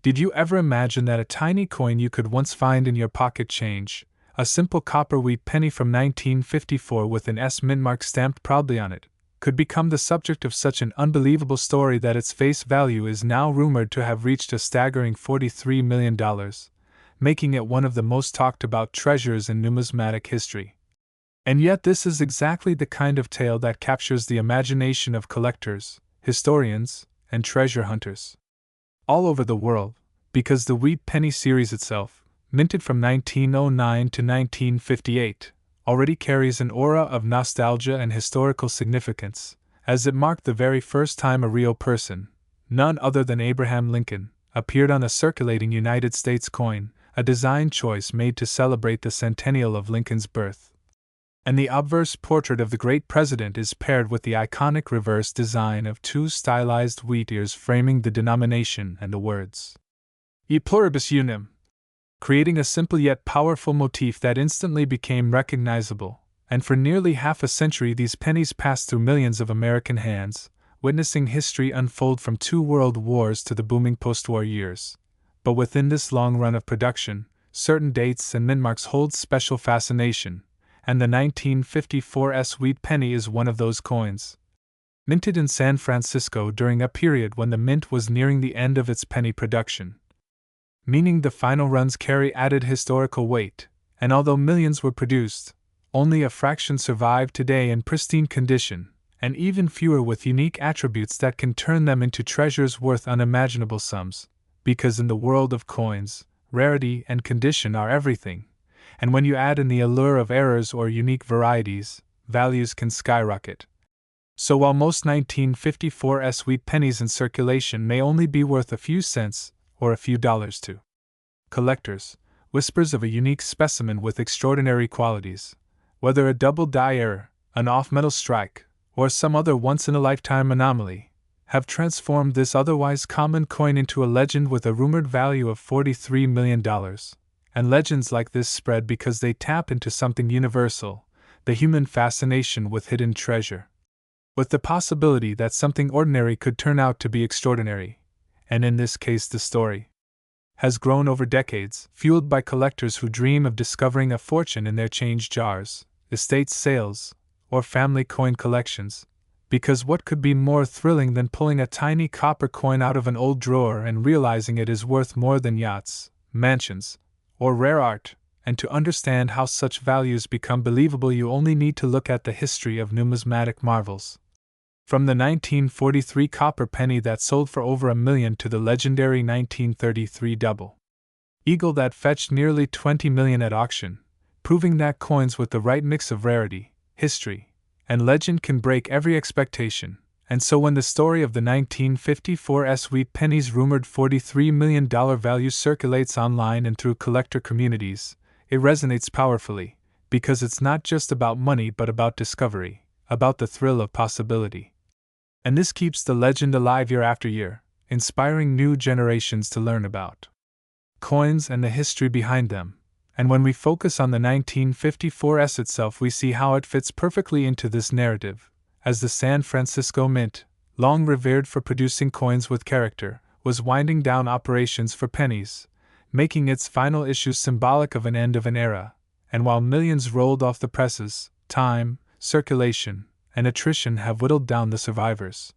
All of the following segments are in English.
Did you ever imagine that a tiny coin you could once find in your pocket change, a simple copper wheat penny from 1954 with an S mint mark stamped proudly on it, could become the subject of such an unbelievable story that its face value is now rumored to have reached a staggering $43 million, making it one of the most talked about treasures in numismatic history? And yet, this is exactly the kind of tale that captures the imagination of collectors, historians, and treasure hunters all over the world, because the wheat penny series itself, minted from 1909 to 1958, already carries an aura of nostalgia and historical significance, as it marked the very first time a real person, none other than Abraham Lincoln, appeared on a circulating United States coin, a design choice made to celebrate the centennial of Lincoln's birth. And the obverse portrait of the great president is paired with the iconic reverse design of two stylized wheat ears framing the denomination and the words E pluribus unum, creating a simple yet powerful motif that instantly became recognizable. And for nearly half a century these pennies passed through millions of American hands, witnessing history unfold from 2 world wars to the booming post-war years. But within this long run of production, certain dates and mintmarks hold special fascination, and the 1954 S wheat penny is one of those coins. Minted in San Francisco during a period when the mint was nearing the end of its penny production, meaning the final runs carry added historical weight, and although millions were produced, only a fraction survive today in pristine condition, and even fewer with unique attributes that can turn them into treasures worth unimaginable sums, because in the world of coins, rarity and condition are everything. And when you add in the allure of errors or unique varieties, values can skyrocket. So while most 1954 S wheat pennies in circulation may only be worth a few cents or a few dollars to collectors, whispers of a unique specimen with extraordinary qualities, whether a double die error, an off-metal strike, or some other once-in-a-lifetime anomaly, have transformed this otherwise common coin into a legend with a rumored value of $43 million. And legends like this spread because they tap into something universal, the human fascination with hidden treasure, with the possibility that something ordinary could turn out to be extraordinary, and in this case the story has grown over decades, fueled by collectors who dream of discovering a fortune in their change jars, estate sales, or family coin collections, because what could be more thrilling than pulling a tiny copper coin out of an old drawer and realizing it is worth more than yachts, mansions, or rare art? And to understand how such values become believable, you only need to look at the history of numismatic marvels. From the 1943 copper penny that sold for over $1 million to the legendary 1933 double eagle that fetched nearly $20 million at auction, proving that coins with the right mix of rarity, history, and legend can break every expectation. And so when the story of the 1954 S wheat penny's rumored $43 million value circulates online and through collector communities, it resonates powerfully, because it's not just about money but about discovery, about the thrill of possibility. And this keeps the legend alive year after year, inspiring new generations to learn about coins and the history behind them. And when we focus on the 1954 S itself, we see how it fits perfectly into this narrative. As the San Francisco Mint, long revered for producing coins with character, was winding down operations for pennies, making its final issue symbolic of an end of an era, and while millions rolled off the presses, time, circulation, and attrition have whittled down the survivors,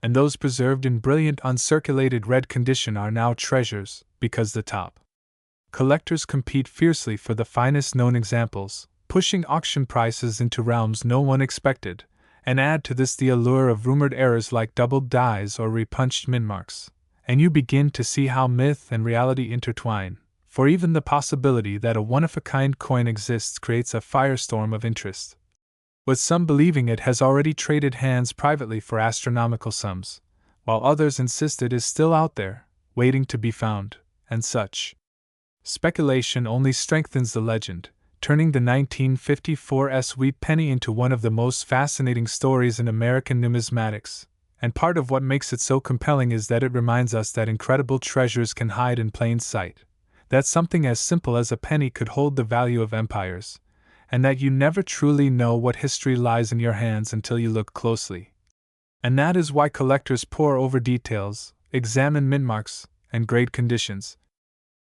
and those preserved in brilliant uncirculated red condition are now treasures, because the top collectors compete fiercely for the finest known examples, pushing auction prices into realms no one expected. And add to this the allure of rumored errors like doubled dies or repunched mintmarks, and you begin to see how myth and reality intertwine, for even the possibility that a one-of-a-kind coin exists creates a firestorm of interest, with some believing it has already traded hands privately for astronomical sums, while others insist it is still out there, waiting to be found, and such speculation only strengthens the legend, turning the 1954 S wheat penny into one of the most fascinating stories in American numismatics. And part of what makes it so compelling is that it reminds us that incredible treasures can hide in plain sight, that something as simple as a penny could hold the value of empires, and that you never truly know what history lies in your hands until you look closely. And that is why collectors pore over details, examine mintmarks, and great conditions.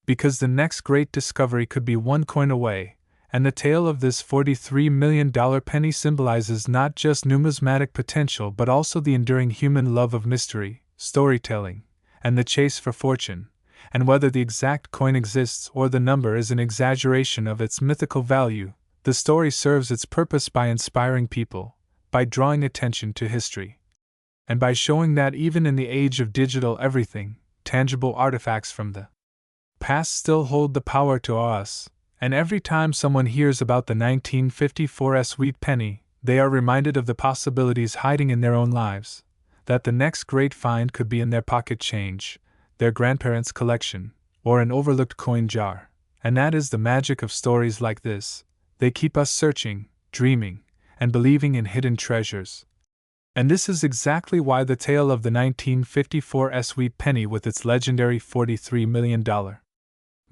Because the next great discovery could be one coin away, and the tale of this $43 million penny symbolizes not just numismatic potential but also the enduring human love of mystery, storytelling, and the chase for fortune, and whether the exact coin exists or the number is an exaggeration of its mythical value, the story serves its purpose by inspiring people, by drawing attention to history, and by showing that even in the age of digital everything, tangible artifacts from the past still hold the power to awe us. And every time someone hears about the 1954 sweet penny, they are reminded of the possibilities hiding in their own lives, that the next great find could be in their pocket change, their grandparents' collection, or an overlooked coin jar. And that is the magic of stories like this. They keep us searching, dreaming, and believing in hidden treasures. And this is exactly why the tale of the 1954 sweet penny with its legendary $43 million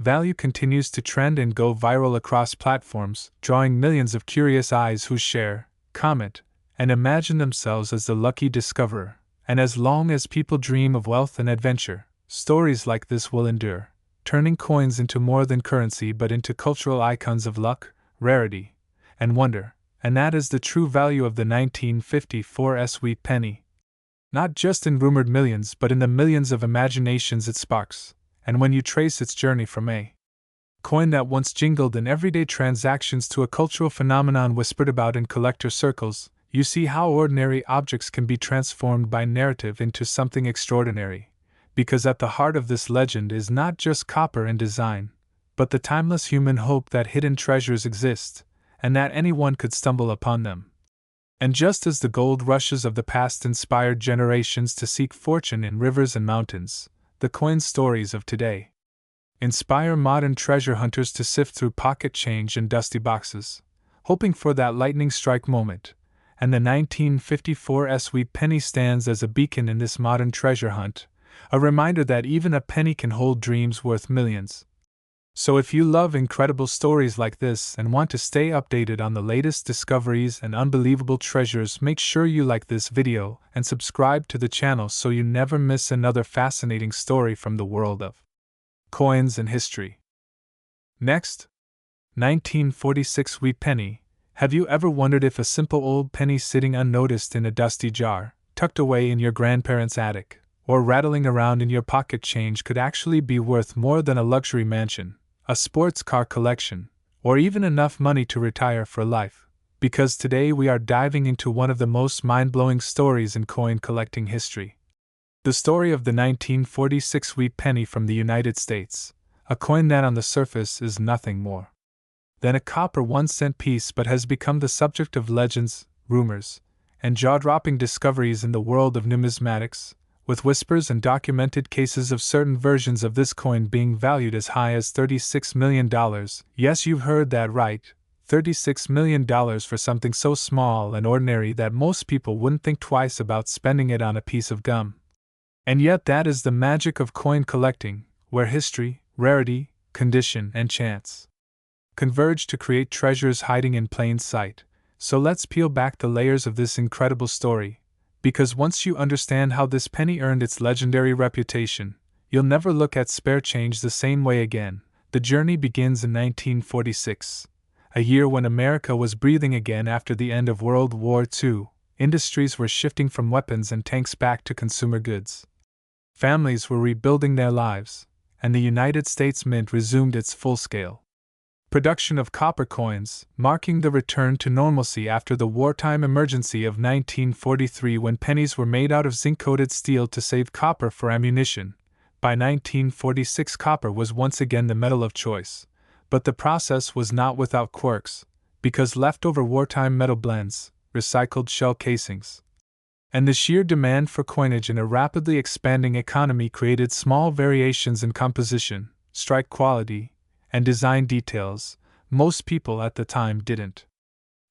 value continues to trend and go viral across platforms, drawing millions of curious eyes who share, comment, and imagine themselves as the lucky discoverer. And as long as people dream of wealth and adventure, stories like this will endure, turning coins into more than currency but into cultural icons of luck, rarity, and wonder. And that is the true value of the 1954 sweet penny. Not just in rumored millions but in the millions of imaginations it sparks. And when you trace its journey from a coin that once jingled in everyday transactions to a cultural phenomenon whispered about in collector circles, you see how ordinary objects can be transformed by narrative into something extraordinary. Because at the heart of this legend is not just copper and design, but the timeless human hope that hidden treasures exist, and that anyone could stumble upon them. And just as the gold rushes of the past inspired generations to seek fortune in rivers and mountains, the coin stories of today inspire modern treasure hunters to sift through pocket change and dusty boxes, hoping for that lightning strike moment. And the 1954 sweet penny stands as a beacon in this modern treasure hunt, a reminder that even a penny can hold dreams worth millions. So if you love incredible stories like this and want to stay updated on the latest discoveries and unbelievable treasures, make sure you like this video and subscribe to the channel so you never miss another fascinating story from the world of coins and history. Next, 1946 sweet penny. Have you ever wondered if a simple old penny sitting unnoticed in a dusty jar, tucked away in your grandparents' attic, or rattling around in your pocket change could actually be worth more than a luxury mansion, a sports car collection, or even enough money to retire for life? Because today we are diving into one of the most mind-blowing stories in coin collecting history. The story of the 1946 sweet penny from the United States, a coin that on the surface is nothing more than a copper 1-cent piece but has become the subject of legends, rumors, and jaw-dropping discoveries in the world of numismatics, with whispers and documented cases of certain versions of this coin being valued as high as $36 million. Yes, you've heard that right, $36 million for something so small and ordinary that most people wouldn't think twice about spending it on a piece of gum. And yet that is the magic of coin collecting, where history, rarity, condition, and chance converge to create treasures hiding in plain sight. So let's peel back the layers of this incredible story, because once you understand how this penny earned its legendary reputation, you'll never look at spare change the same way again. The journey begins in 1946, a year when America was breathing again after the end of World War II. Industries were shifting from weapons and tanks back to consumer goods. Families were rebuilding their lives, and the United States Mint resumed its full-scale production of copper coins, marking the return to normalcy after the wartime emergency of 1943 when pennies were made out of zinc-coated steel to save copper for ammunition. By 1946, copper was once again the metal of choice, but the process was not without quirks, because leftover wartime metal blends, recycled shell casings, and the sheer demand for coinage in a rapidly expanding economy created small variations in composition, strike quality, and design details most people at the time didn't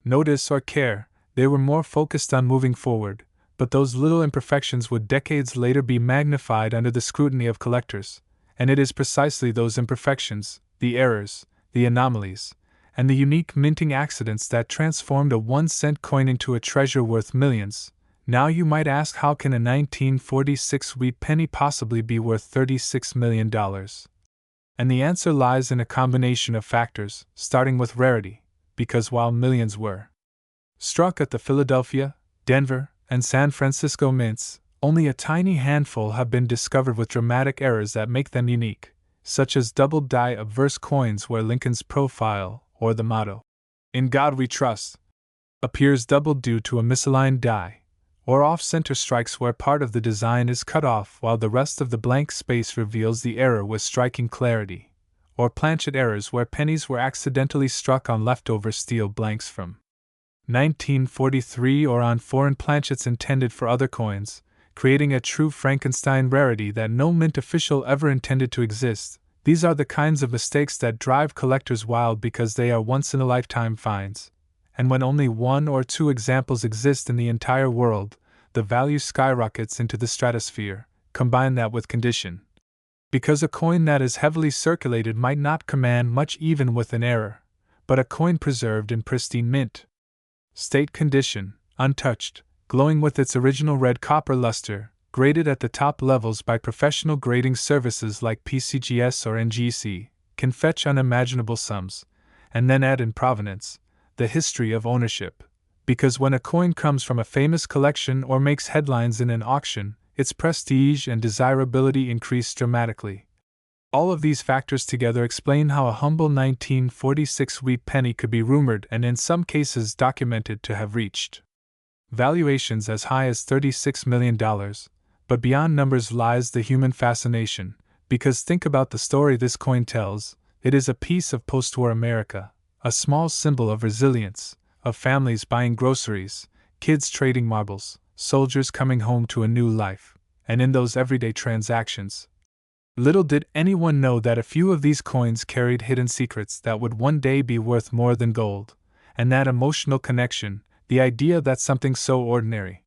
notice or care. They were more focused on moving forward, but those little imperfections would decades later be magnified under the scrutiny of collectors, and it is precisely those imperfections, the errors, the anomalies, and the unique minting accidents that transformed a 1-cent coin into a treasure worth millions. Now you might ask, how can a 1946 wheat penny possibly be worth $36 million? And the answer lies in a combination of factors, starting with rarity, because while millions were struck at the Philadelphia, Denver, and San Francisco mints, only a tiny handful have been discovered with dramatic errors that make them unique, such as double die obverse coins where Lincoln's profile, or the motto, "In God We Trust," appears doubled due to a misaligned die, or off-center strikes where part of the design is cut off while the rest of the blank space reveals the error with striking clarity, or planchet errors where pennies were accidentally struck on leftover steel blanks from 1943 or on foreign planchets intended for other coins, creating a true Frankenstein rarity that no mint official ever intended to exist. These are the kinds of mistakes that drive collectors wild because they are once-in-a-lifetime finds, and when only one or two examples exist in the entire world, the value skyrockets into the stratosphere. Combine that with condition, because a coin that is heavily circulated might not command much even with an error, but a coin preserved in pristine mint state condition, untouched, glowing with its original red copper luster, graded at the top levels by professional grading services like PCGS or NGC, can fetch unimaginable sums, and then add in provenance, the history of ownership. Because when a coin comes from a famous collection or makes headlines in an auction, its prestige and desirability increase dramatically. All of these factors together explain how a humble 1946 wheat penny could be rumored and in some cases documented to have reached valuations as high as $36 million, but beyond numbers lies the human fascination, because think about the story this coin tells. It is a piece of post-war America, a small symbol of resilience, of families buying groceries, kids trading marbles, soldiers coming home to a new life, and in those everyday transactions, little did anyone know that a few of these coins carried hidden secrets that would one day be worth more than gold, and that emotional connection, the idea that something so ordinary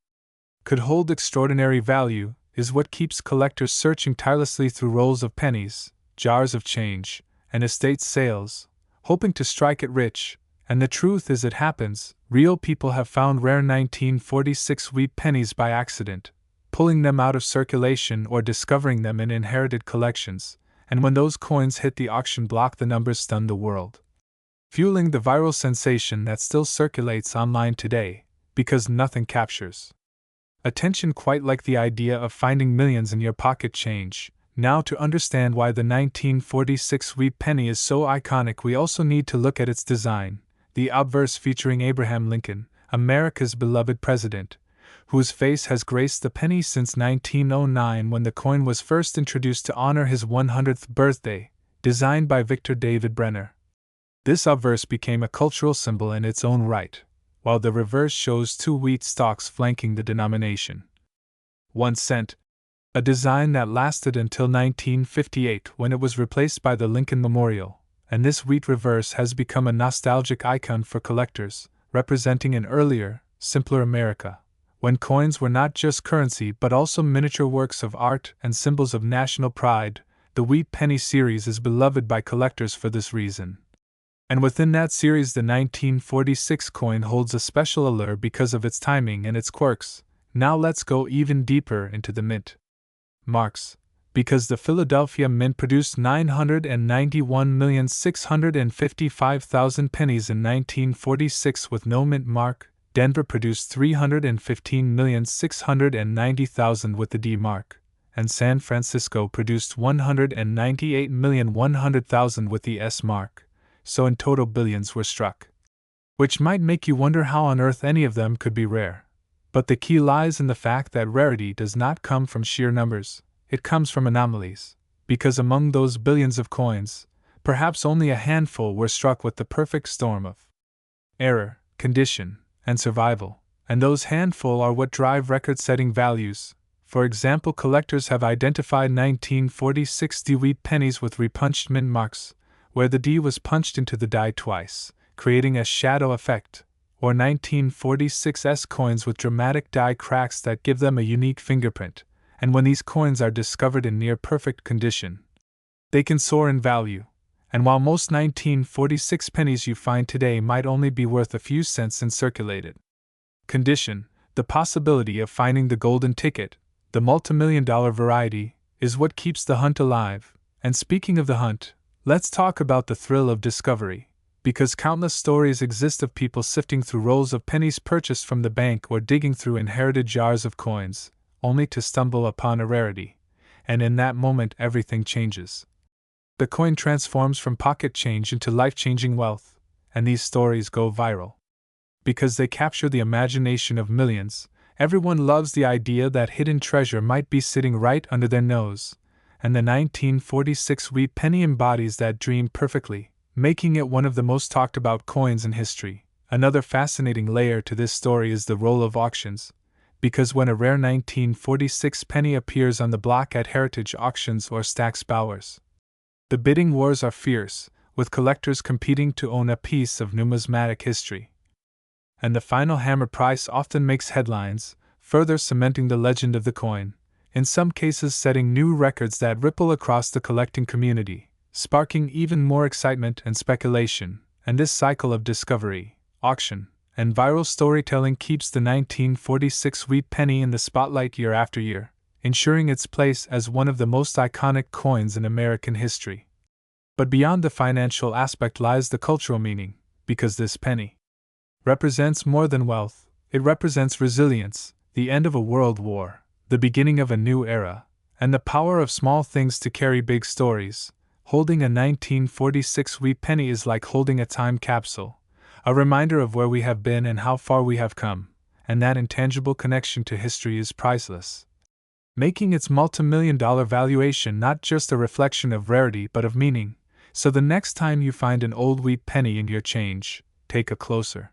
could hold extraordinary value, is what keeps collectors searching tirelessly through rolls of pennies, jars of change, and estate sales, hoping to strike it rich. And the truth is, it happens. Real people have found rare 1946 wheat pennies by accident, pulling them out of circulation or discovering them in inherited collections, and when those coins hit the auction block, the numbers stun the world, fueling the viral sensation that still circulates online today, because nothing captures attention quite like the idea of finding millions in your pocket change. Now, to understand why the 1946 wheat penny is so iconic, we also need to look at its design, the obverse featuring Abraham Lincoln, America's beloved president, whose face has graced the penny since 1909 when the coin was first introduced to honor his 100th birthday, designed by Victor David Brenner. This obverse became a cultural symbol in its own right, while the reverse shows two wheat stalks flanking the denomination. 1 cent, a design that lasted until 1958 when it was replaced by the Lincoln Memorial, and this wheat reverse has become a nostalgic icon for collectors, representing an earlier, simpler America, when coins were not just currency but also miniature works of art and symbols of national pride. The wheat penny series is beloved by collectors for this reason. And within that series, the 1946 coin holds a special allure because of its timing and its quirks. Now let's go even deeper into the mint marks, because the Philadelphia Mint produced 991,655,000 pennies in 1946 with no mint mark. Denver produced 315,690,000 with the D mark, and San Francisco produced 198,100,000 with the S mark, so in total billions were struck. Which might make you wonder how on earth any of them could be rare. But the key lies in the fact that rarity does not come from sheer numbers, it comes from anomalies, because among those billions of coins, perhaps only a handful were struck with the perfect storm of error, condition, and survival, and those handful are what drive record-setting values. For example, collectors have identified 1946 D wheat pennies with repunched mint marks, where the D was punched into the die twice, creating a shadow effect, or 1946 S coins with dramatic die cracks that give them a unique fingerprint, and when these coins are discovered in near-perfect condition, they can soar in value. And while most 1946 pennies you find today might only be worth a few cents in circulated condition, The possibility of finding the golden ticket, the multimillion-dollar variety, is what keeps the hunt alive. And speaking of the hunt, let's talk about the thrill of discovery. Because countless stories exist of people sifting through rolls of pennies purchased from the bank or digging through inherited jars of coins, only to stumble upon a rarity. And in that moment everything changes. The coin transforms from pocket change into life-changing wealth, and these stories go viral. Because they capture the imagination of millions, everyone loves the idea that hidden treasure might be sitting right under their nose, and the 1946 wheat penny embodies that dream perfectly, making it one of the most talked about coins in history. Another fascinating layer to this story is the role of auctions, because when a rare 1946 penny appears on the block at heritage auctions or Stack's Bowers, the bidding wars are fierce, with collectors competing to own a piece of numismatic history. And the final hammer price often makes headlines, further cementing the legend of the coin, in some cases setting new records that ripple across the collecting community, sparking even more excitement and speculation. And this cycle of discovery, auction, and viral storytelling keeps the 1946 wheat penny in the spotlight year after year, ensuring its place as one of the most iconic coins in American history. But beyond the financial aspect lies the cultural meaning, because this penny represents more than wealth. It represents resilience, the end of a world war, the beginning of a new era, and the power of small things to carry big stories. Holding a 1946 wheat penny is like holding a time capsule, a reminder of where we have been and how far we have come, and that intangible connection to history is priceless, making its multimillion-dollar valuation not just a reflection of rarity but of meaning. So the next time you find an old wheat penny in your change, take a closer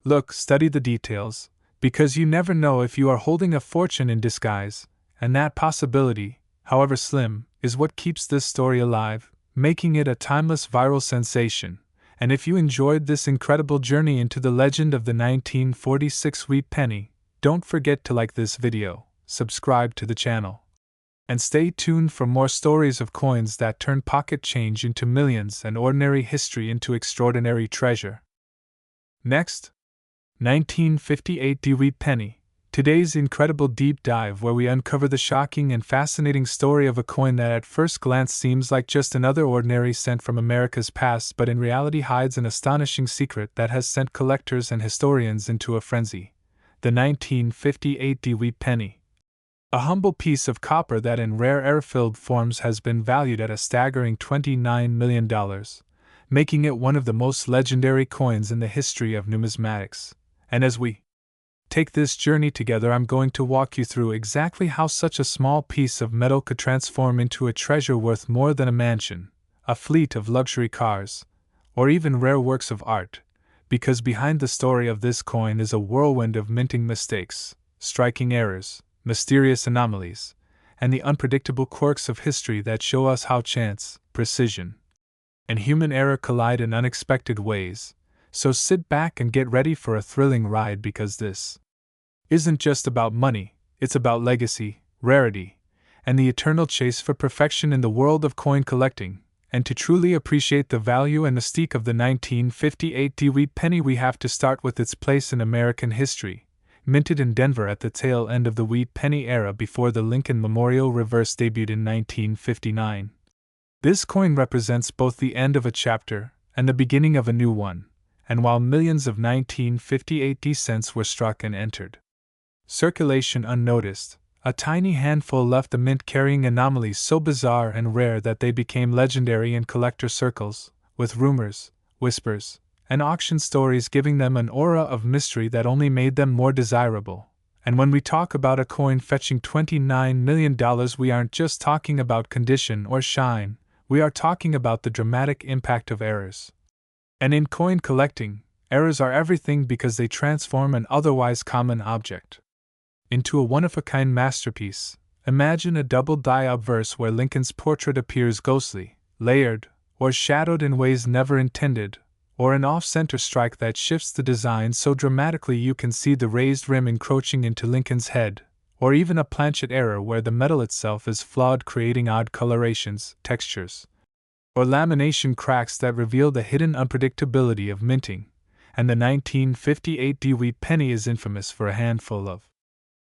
look, study the details, because you never know if you are holding a fortune in disguise, and that possibility, however slim, is what keeps this story alive, making it a timeless viral sensation. And if you enjoyed this incredible journey into the legend of the 1946 wheat penny, don't forget to like this video, subscribe to the channel, and stay tuned for more stories of coins that turn pocket change into millions and ordinary history into extraordinary treasure. Next, 1958 wheat penny. Today's incredible deep dive where we uncover the shocking and fascinating story of a coin that at first glance seems like just another ordinary cent from America's past but in reality hides an astonishing secret that has sent collectors and historians into a frenzy. The 1958 wheat penny. A humble piece of copper that in rare air-filled forms has been valued at a staggering $29 million, making it one of the most legendary coins in the history of numismatics. And as we take this journey together, I'm going to walk you through exactly how such a small piece of metal could transform into a treasure worth more than a mansion, a fleet of luxury cars, or even rare works of art, because behind the story of this coin is a whirlwind of minting mistakes, striking errors, mysterious anomalies, and the unpredictable quirks of history that show us how chance, precision, and human error collide in unexpected ways. So sit back and get ready for a thrilling ride, because this isn't just about money, it's about legacy, rarity, and the eternal chase for perfection in the world of coin collecting. And to truly appreciate the value and mystique of the 1958 wheat penny, we have to start with its place in American history. Minted in Denver at the tail end of the wheat penny era before the Lincoln Memorial Reverse debuted in 1959. This coin represents both the end of a chapter and the beginning of a new one. And while millions of 1958 cents were struck and entered circulation unnoticed, a tiny handful left the mint carrying anomalies so bizarre and rare that they became legendary in collector circles, with rumors, whispers, and auction stories giving them an aura of mystery that only made them more desirable. And when we talk about a coin fetching $29 million, we aren't just talking about condition or shine, we are talking about the dramatic impact of errors. And in coin collecting, errors are everything, because they transform an otherwise common object into a one-of-a-kind masterpiece. Imagine a double-die obverse where Lincoln's portrait appears ghostly, layered, or shadowed in ways never intended, or an off-center strike that shifts the design so dramatically you can see the raised rim encroaching into Lincoln's head, or even a planchet error where the metal itself is flawed, creating odd colorations, textures, or lamination cracks that reveal the hidden unpredictability of minting. and the 1958 Dewey penny is infamous for a handful of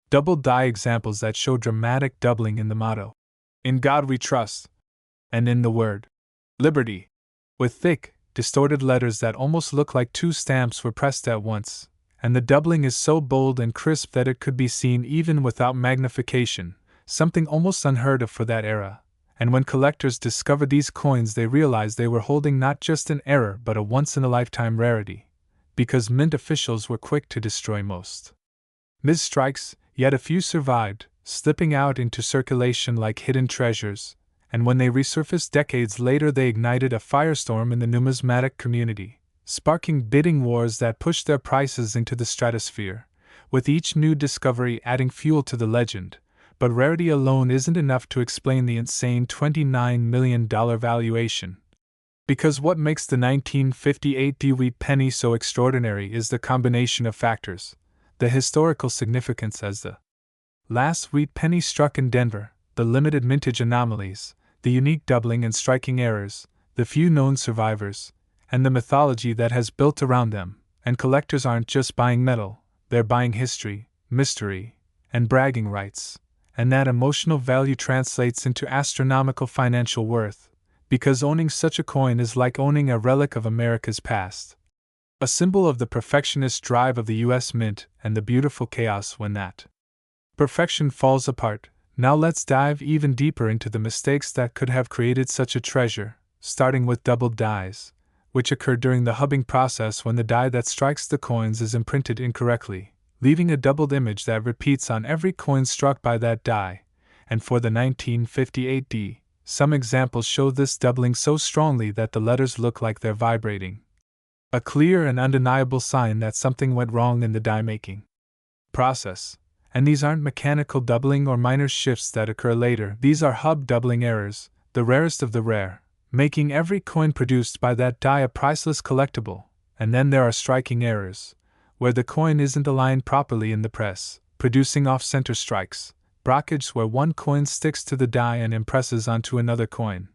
double die examples that show dramatic doubling in the motto, "In God We Trust," and in the word, "Liberty," with thick, distorted letters that almost look like two stamps were pressed at once, and the doubling is so bold and crisp that it could be seen even without magnification, something almost unheard of for that era. And when collectors discovered these coins, they realized they were holding not just an error but a once-in-a-lifetime rarity, because mint officials were quick to destroy most misstrikes, yet a few survived, slipping out into circulation like hidden treasures, and when they resurfaced decades later they ignited a firestorm in the numismatic community, sparking bidding wars that pushed their prices into the stratosphere, with each new discovery adding fuel to the legend. But rarity alone isn't enough to explain the insane $29 million valuation. Because what makes the 1958 Dewey penny so extraordinary is the combination of factors: the historical significance as the last wheat penny struck in Denver, the limited mintage anomalies, the unique doubling and striking errors, the few known survivors, and the mythology that has built around them. And collectors aren't just buying metal, they're buying history, mystery, and bragging rights. And that emotional value translates into astronomical financial worth, because owning such a coin is like owning a relic of America's past. A symbol of the perfectionist drive of the U.S. Mint and the beautiful chaos when that perfection falls apart. Now let's dive even deeper into the mistakes that could have created such a treasure, starting with doubled dies, which occur during the hubbing process when the die that strikes the coins is imprinted incorrectly, leaving a doubled image that repeats on every coin struck by that die. And for the 1958 D, some examples show this doubling so strongly that the letters look like they're vibrating. A clear and undeniable sign that something went wrong in the die-making process. And these aren't mechanical doubling or minor shifts that occur later, these are hub doubling errors, the rarest of the rare, making every coin produced by that die a priceless collectible. And then there are striking errors, where the coin isn't aligned properly in the press, producing off-center strikes, blockage where one coin sticks to the die and impresses onto another coin,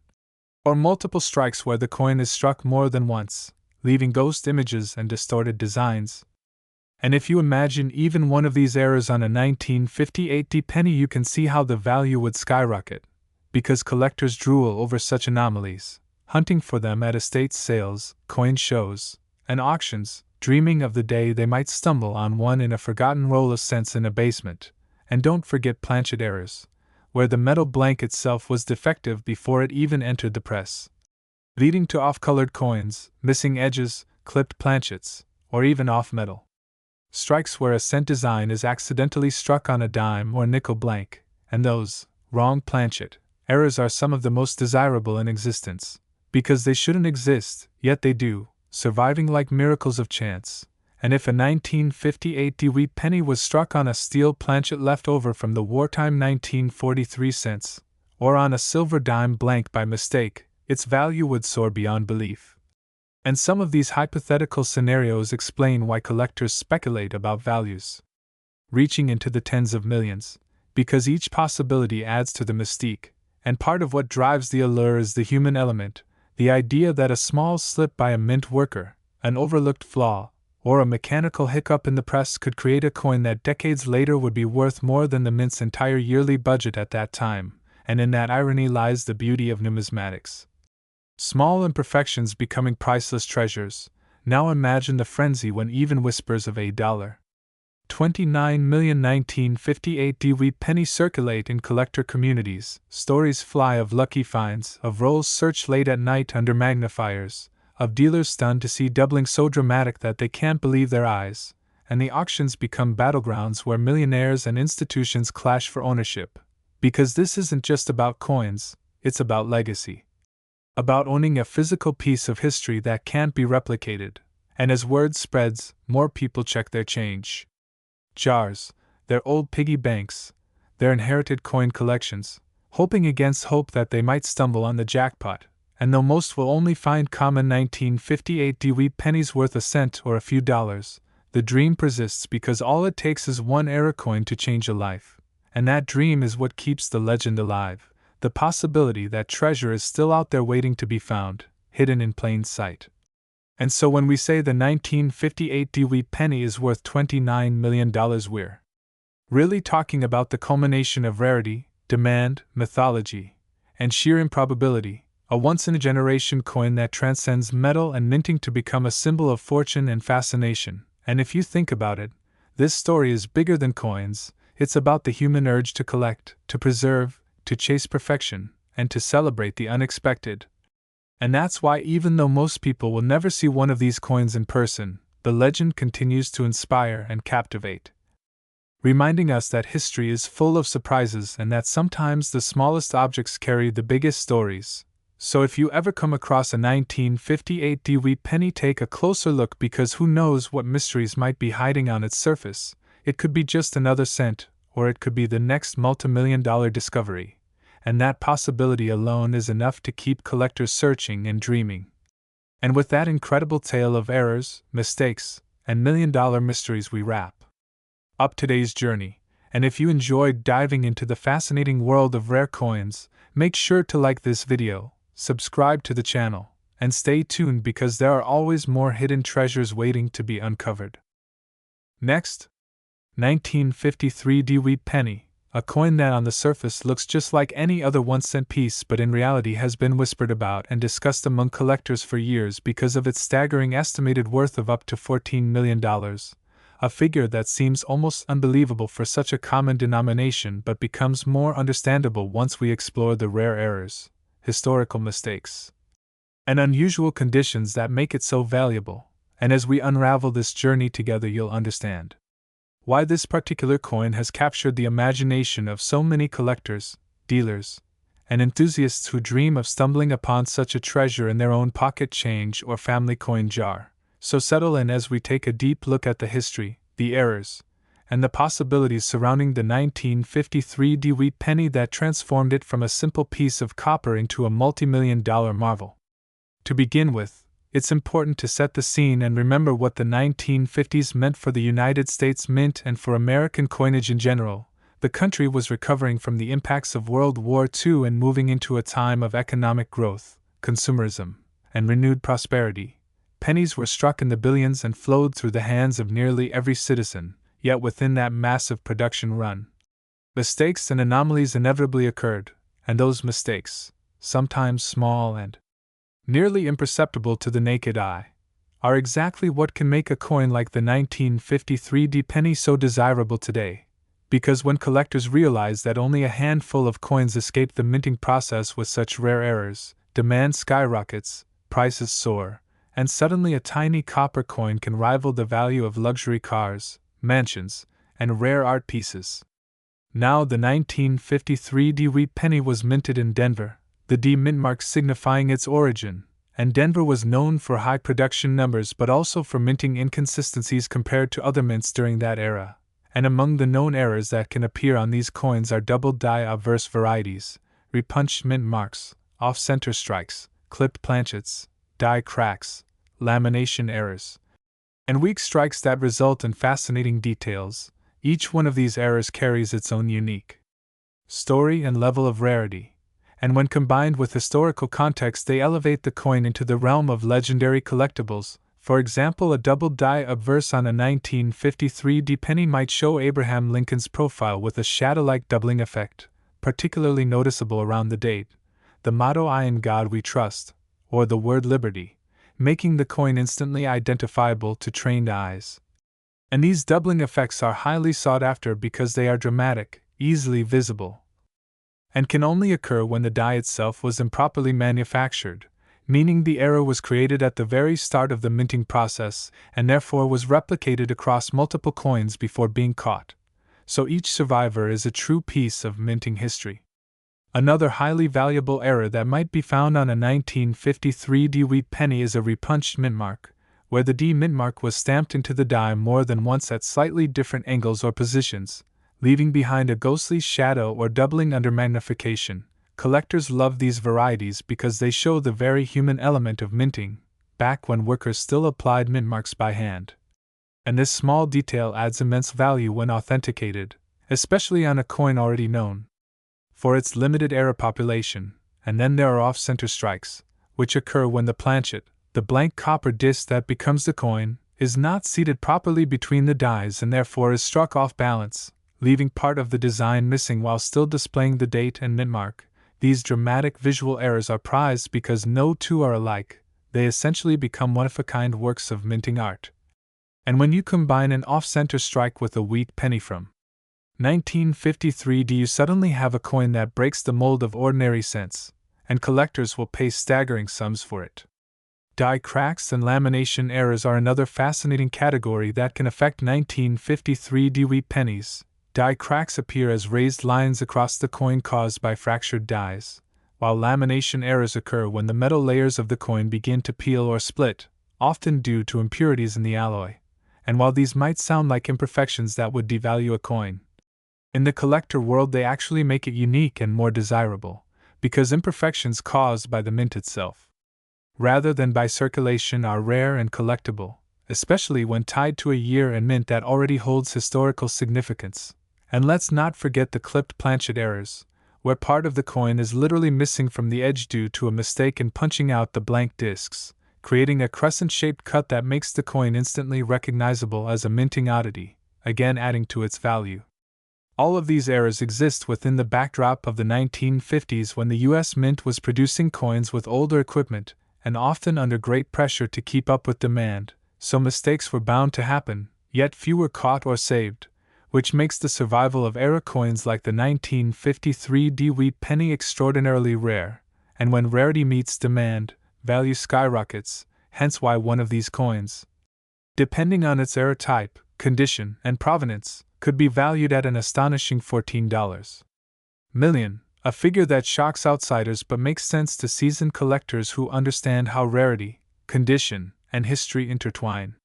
or multiple strikes where the coin is struck more than once, leaving ghost images and distorted designs. And if you imagine even one of these errors on a 1958 D penny, you can see how the value would skyrocket, because collectors drool over such anomalies, hunting for them at estate sales, coin shows, and auctions, dreaming of the day they might stumble on one in a forgotten roll of cents in a basement. And don't forget planchet errors, where the metal blank itself was defective before it even entered the press, leading to off-colored coins, missing edges, clipped planchets, or even off-metal strikes where a cent design is accidentally struck on a dime or nickel blank. And those wrong planchet errors are some of the most desirable in existence, because they shouldn't exist, yet they do, surviving like miracles of chance. And if a 1958 Dewey penny was struck on a steel planchet left over from the wartime 1943 cents, or on a silver dime blank by mistake, its value would soar beyond belief. And some of these hypothetical scenarios explain why collectors speculate about values reaching into the tens of millions, because each possibility adds to the mystique, and part of what drives the allure is the human element, the idea that a small slip by a mint worker, an overlooked flaw, or a mechanical hiccup in the press could create a coin that decades later would be worth more than the mint's entire yearly budget at that time. And in that irony lies the beauty of numismatics. Small imperfections becoming priceless treasures. Now imagine the frenzy when even whispers of $29 million 1958 Dewey penny circulate in collector communities. Stories fly of lucky finds, of rolls searched late at night under magnifiers, of dealers stunned to see doubling so dramatic that they can't believe their eyes, and the auctions become battlegrounds where millionaires and institutions clash for ownership. Because this isn't just about coins, it's about legacy. About owning a physical piece of history that can't be replicated. And as word spreads, more people check their change jars, their old piggy banks, their inherited coin collections, hoping against hope that they might stumble on the jackpot. And though most will only find common 1958 Dewey pennies worth a cent or a few dollars, the dream persists because all it takes is one error coin to change a life. And that dream is what keeps the legend alive, the possibility that treasure is still out there waiting to be found, hidden in plain sight. And so when we say the 1958 Dewey penny is worth $29 million, we're really talking about the culmination of rarity, demand, mythology, and sheer improbability, a once-in-a-generation coin that transcends metal and minting to become a symbol of fortune and fascination. And if you think about it, this story is bigger than coins. It's about the human urge to collect, to preserve, to chase perfection, and to celebrate the unexpected. And that's why, even though most people will never see one of these coins in person, the legend continues to inspire and captivate, reminding us that history is full of surprises and that sometimes the smallest objects carry the biggest stories. So if you ever come across a 1958 Dewey penny, take a closer look, because who knows what mysteries might be hiding on its surface. It could be just another cent, or it could be the next multi-million-dollar discovery. And that possibility alone is enough to keep collectors searching and dreaming. And with that incredible tale of errors, mistakes, and million-dollar mysteries, we wrap up today's journey. And if you enjoyed diving into the fascinating world of rare coins, make sure to like this video, subscribe to the channel, and stay tuned, because there are always more hidden treasures waiting to be uncovered. Next, 1953 Dewey penny, a coin that on the surface looks just like any other 1-cent piece, but in reality has been whispered about and discussed among collectors for years because of its staggering estimated worth of up to $14 million, a figure that seems almost unbelievable for such a common denomination, but becomes more understandable once we explore the rare errors, historical mistakes, and unusual conditions that make it so valuable. And as we unravel this journey together, you'll understand why this particular coin has captured the imagination of so many collectors, dealers, and enthusiasts who dream of stumbling upon such a treasure in their own pocket change or family coin jar. So settle in as we take a deep look at the history, the errors, and the possibilities surrounding the 1953 Dewey penny that transformed it from a simple piece of copper into a multi-million-dollar marvel. To begin with, it's important to set the scene and remember what the 1950s meant for the United States Mint and for American coinage in general. The country was recovering from the impacts of World War II and moving into a time of economic growth, consumerism, and renewed prosperity. Pennies were struck in the billions and flowed through the hands of nearly every citizen, yet within that massive production run, mistakes and anomalies inevitably occurred, and those mistakes, sometimes small and nearly imperceptible to the naked eye, are exactly what can make a coin like the 1953 D penny so desirable today. Because when collectors realize that only a handful of coins escape the minting process with such rare errors, demand skyrockets, prices soar, and suddenly a tiny copper coin can rival the value of luxury cars, mansions, and rare art pieces. Now, the 1953 Dewey penny was minted in Denver, the D mint mark signifying its origin, and Denver was known for high production numbers but also for minting inconsistencies compared to other mints during that era. And among the known errors that can appear on these coins are double die obverse varieties, repunched mint marks, off-center strikes, clipped planchets, die cracks, lamination errors, and weak strikes that result in fascinating details. Each one of these errors carries its own unique story and level of rarity, and when combined with historical context, they elevate the coin into the realm of legendary collectibles. For example, a double die obverse on a 1953 D penny might show Abraham Lincoln's profile with a shadow-like doubling effect, particularly noticeable around the date, the motto "I in God we trust," or the word liberty, making the coin instantly identifiable to trained eyes. And these doubling effects are highly sought after because they are dramatic, easily visible, and can only occur when the die itself was improperly manufactured, meaning the error was created at the very start of the minting process and therefore was replicated across multiple coins before being caught. So each survivor is a true piece of minting history. Another highly valuable error that might be found on a 1953 Dewey penny is a repunched mint mark, where the D mint mark was stamped into the die more than once at slightly different angles or positions, leaving behind a ghostly shadow or doubling under magnification. Collectors love these varieties because they show the very human element of minting, back when workers still applied mint marks by hand. And this small detail adds immense value when authenticated, especially on a coin already known for its limited error population. And then there are off-center strikes, which occur when the planchet, the blank copper disc that becomes the coin, is not seated properly between the dies and therefore is struck off balance, leaving part of the design missing while still displaying the date and mint mark. These dramatic visual errors are prized because no two are alike, they essentially become one-of-a-kind works of minting art. And when you combine an off-center strike with a weak penny from 1953, you suddenly have a coin that breaks the mold of ordinary cents, and collectors will pay staggering sums for it. Die cracks and lamination errors are another fascinating category that can affect 1953 wheat pennies. Die cracks appear as raised lines across the coin caused by fractured dies, while lamination errors occur when the metal layers of the coin begin to peel or split, often due to impurities in the alloy. And while these might sound like imperfections that would devalue a coin, in the collector world they actually make it unique and more desirable, because imperfections caused by the mint itself, rather than by circulation, are rare and collectible, especially when tied to a year and mint that already holds historical significance. And let's not forget the clipped planchet errors, where part of the coin is literally missing from the edge due to a mistake in punching out the blank discs, creating a crescent-shaped cut that makes the coin instantly recognizable as a minting oddity, again adding to its value. All of these errors exist within the backdrop of the 1950s when the U.S. Mint was producing coins with older equipment, and often under great pressure to keep up with demand, so mistakes were bound to happen, yet few were caught or saved, which makes the survival of era coins like the 1953 wheat penny extraordinarily rare, and when rarity meets demand, value skyrockets, hence why one of these coins, depending on its era type, condition, and provenance, could be valued at an astonishing $14 million, a figure that shocks outsiders but makes sense to seasoned collectors who understand how rarity, condition, and history intertwine.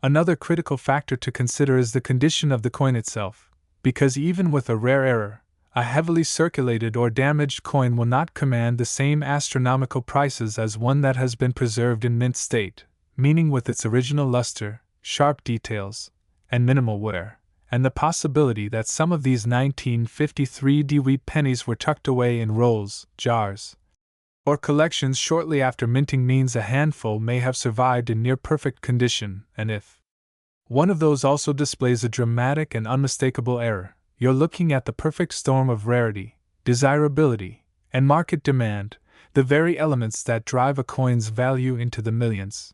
Another critical factor to consider is the condition of the coin itself, because even with a rare error, a heavily circulated or damaged coin will not command the same astronomical prices as one that has been preserved in mint state, meaning with its original luster, sharp details, and minimal wear, and the possibility that some of these 1953 wheat pennies were tucked away in rolls, jars, or collections shortly after minting means a handful may have survived in near-perfect condition, and if one of those also displays a dramatic and unmistakable error, you're looking at the perfect storm of rarity, desirability, and market demand, the very elements that drive a coin's value into the millions.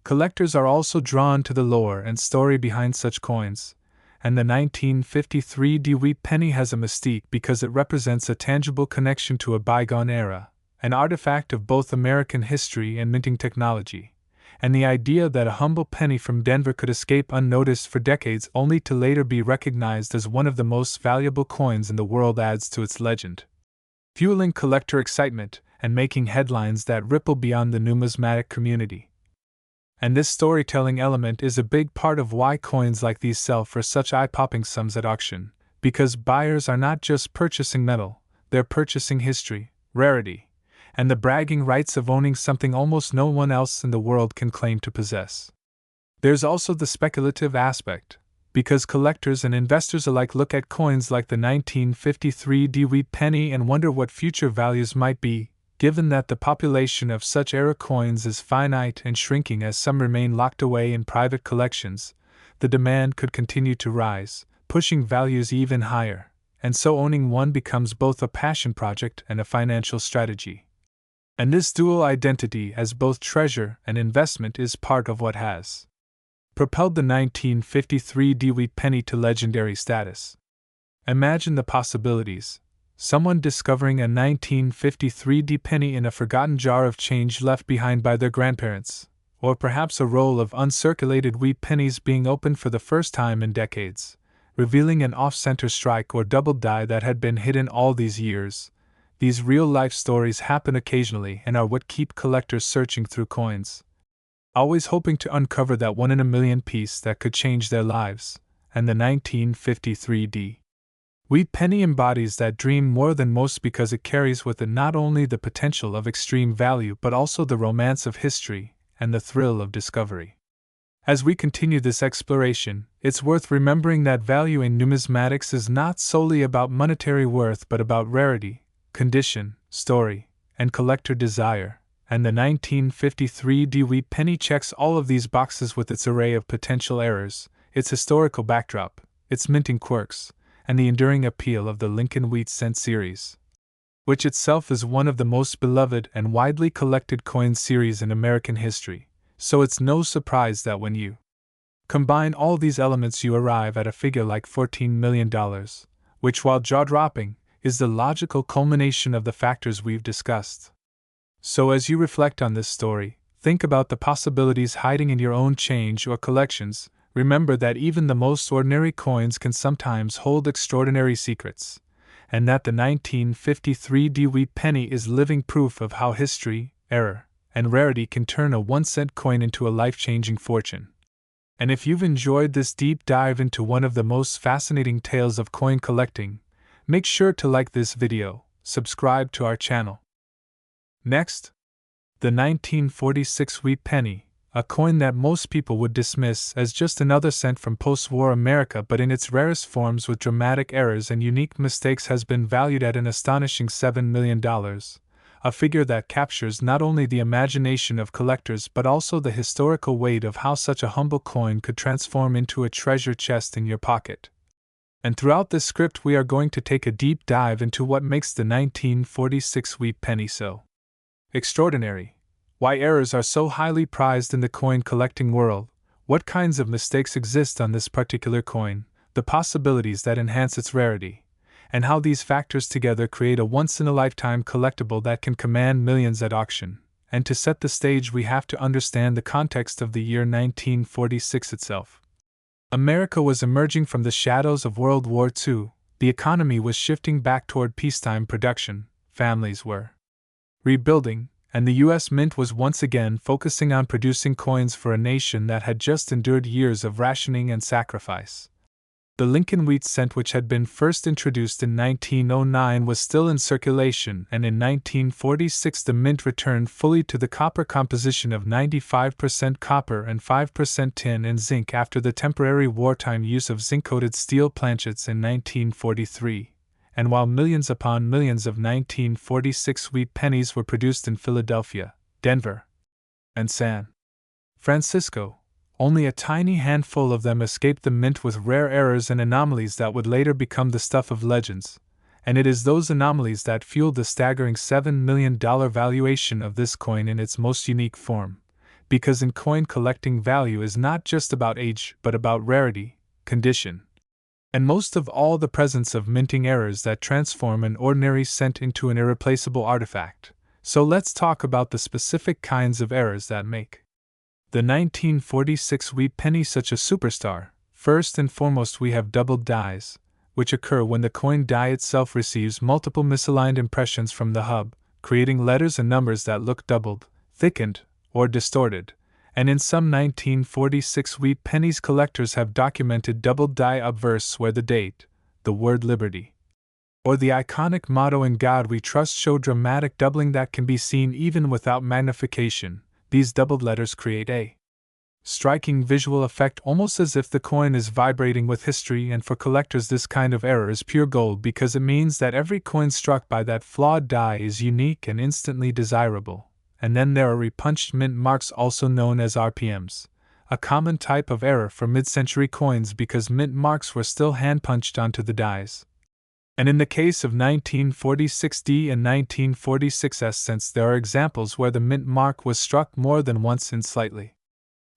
Collectors are also drawn to the lore and story behind such coins, and the 1953 wheat penny has a mystique because it represents a tangible connection to a bygone era, an artifact of both American history and minting technology, and the idea that a humble penny from Denver could escape unnoticed for decades only to later be recognized as one of the most valuable coins in the world adds to its legend, fueling collector excitement and making headlines that ripple beyond the numismatic community. And this storytelling element is a big part of why coins like these sell for such eye-popping sums at auction, because buyers are not just purchasing metal, they're purchasing history, rarity, and the bragging rights of owning something almost no one else in the world can claim to possess. There's also the speculative aspect, because collectors and investors alike look at coins like the 1953 wheat penny and wonder what future values might be, given that the population of such era coins is finite and shrinking as some remain locked away in private collections. The demand could continue to rise, pushing values even higher, and so owning one becomes both a passion project and a financial strategy. And this dual identity as both treasure and investment is part of what has propelled the 1953 wheat penny to legendary status. Imagine the possibilities. Someone discovering a 1953 penny in a forgotten jar of change left behind by their grandparents, or perhaps a roll of uncirculated wheat pennies being opened for the first time in decades, revealing an off-center strike or double die that had been hidden all these years. These real-life stories happen occasionally and are what keep collectors searching through coins, always hoping to uncover that one-in-a-million piece that could change their lives, and the 1953 wheat penny embodies that dream more than most because it carries with it not only the potential of extreme value but also the romance of history and the thrill of discovery. As we continue this exploration, it's worth remembering that value in numismatics is not solely about monetary worth but about rarity, condition, story, and collector desire, and the 1953 Dewey penny checks all of these boxes with its array of potential errors, its historical backdrop, its minting quirks, and the enduring appeal of the Lincoln Wheat Cent series, which itself is one of the most beloved and widely collected coin series in American history. So it's no surprise that when you combine all these elements you arrive at a figure like $14 million, which, while jaw-dropping, is the logical culmination of the factors we've discussed. So as you reflect on this story, think about the possibilities hiding in your own change or collections. Remember that even the most ordinary coins can sometimes hold extraordinary secrets, and that the 1953 Dewey penny is living proof of how history, error, and rarity can turn a 1-cent coin into a life-changing fortune. And if you've enjoyed this deep dive into one of the most fascinating tales of coin collecting, make sure to like this video, subscribe to our channel. Next, the 1946 wheat penny, a coin that most people would dismiss as just another cent from post-war America, but in its rarest forms with dramatic errors and unique mistakes has been valued at an astonishing $7 million, a figure that captures not only the imagination of collectors but also the historical weight of how such a humble coin could transform into a treasure chest in your pocket. And throughout this script we are going to take a deep dive into what makes the 1946 wheat penny so extraordinary, why errors are so highly prized in the coin collecting world, what kinds of mistakes exist on this particular coin, the possibilities that enhance its rarity, and how these factors together create a once-in-a-lifetime collectible that can command millions at auction. And to set the stage, we have to understand the context of the year 1946 itself. America was emerging from the shadows of World War II, the economy was shifting back toward peacetime production, families were rebuilding, and the U.S. Mint was once again focusing on producing coins for a nation that had just endured years of rationing and sacrifice. The Lincoln Wheat Cent, which had been first introduced in 1909, was still in circulation, and in 1946 the Mint returned fully to the copper composition of 95% copper and 5% tin and zinc after the temporary wartime use of zinc-coated steel planchets in 1943. And while millions upon millions of 1946 wheat pennies were produced in Philadelphia, Denver, and San Francisco, only a tiny handful of them escaped the mint with rare errors and anomalies that would later become the stuff of legends, and it is those anomalies that fueled the staggering $7 million valuation of this coin in its most unique form, because in coin collecting value is not just about age but about rarity, condition, and most of all the presence of minting errors that transform an ordinary cent into an irreplaceable artifact. So let's talk about the specific kinds of errors that make the 1946 wheat penny such a superstar. First and foremost, we have doubled dies, which occur when the coin die itself receives multiple misaligned impressions from the hub, creating letters and numbers that look doubled, thickened, or distorted. And in some 1946 wheat pennies, collectors have documented doubled die obverse where the date, the word liberty, or the iconic motto "In God We Trust" show dramatic doubling that can be seen even without magnification. These doubled letters create a striking visual effect, almost as if the coin is vibrating with history, and for collectors this kind of error is pure gold because it means that every coin struck by that flawed die is unique and instantly desirable. And then there are repunched mint marks, also known as RPMs, a common type of error for mid-century coins because mint marks were still hand-punched onto the dies. And in the case of 1946D and 1946S cents, there are examples where the mint mark was struck more than once in slightly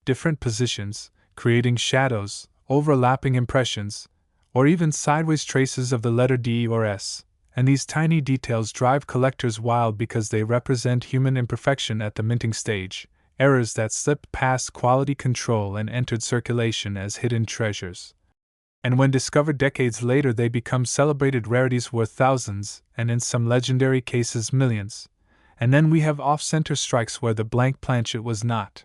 different positions, creating shadows, overlapping impressions, or even sideways traces of the letter D or S. And these tiny details drive collectors wild because they represent human imperfection at the minting stage, errors that slipped past quality control and entered circulation as hidden treasures. And when discovered decades later, they become celebrated rarities worth thousands, and in some legendary cases millions. And then we have off-center strikes where the blank planchet was not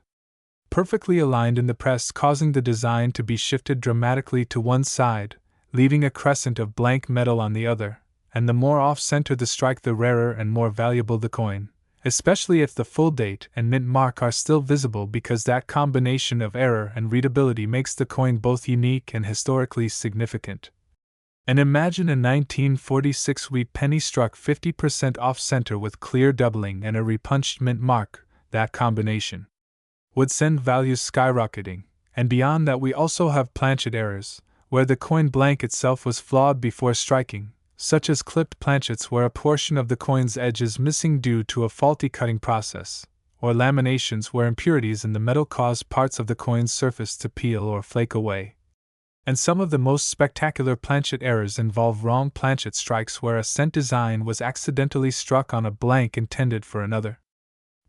perfectly aligned in the press, causing the design to be shifted dramatically to one side, leaving a crescent of blank metal on the other. And the more off-center the strike, the rarer and more valuable the coin, especially if the full date and mint mark are still visible, because that combination of error and readability makes the coin both unique and historically significant. And imagine a 1946 wheat penny struck 50% off center with clear doubling and a repunched mint mark. That combination would send values skyrocketing. And beyond that, we also have planchet errors, where the coin blank itself was flawed before striking, such as clipped planchets where a portion of the coin's edge is missing due to a faulty cutting process, or laminations where impurities in the metal cause parts of the coin's surface to peel or flake away. And some of the most spectacular planchet errors involve wrong planchet strikes where a cent design was accidentally struck on a blank intended for another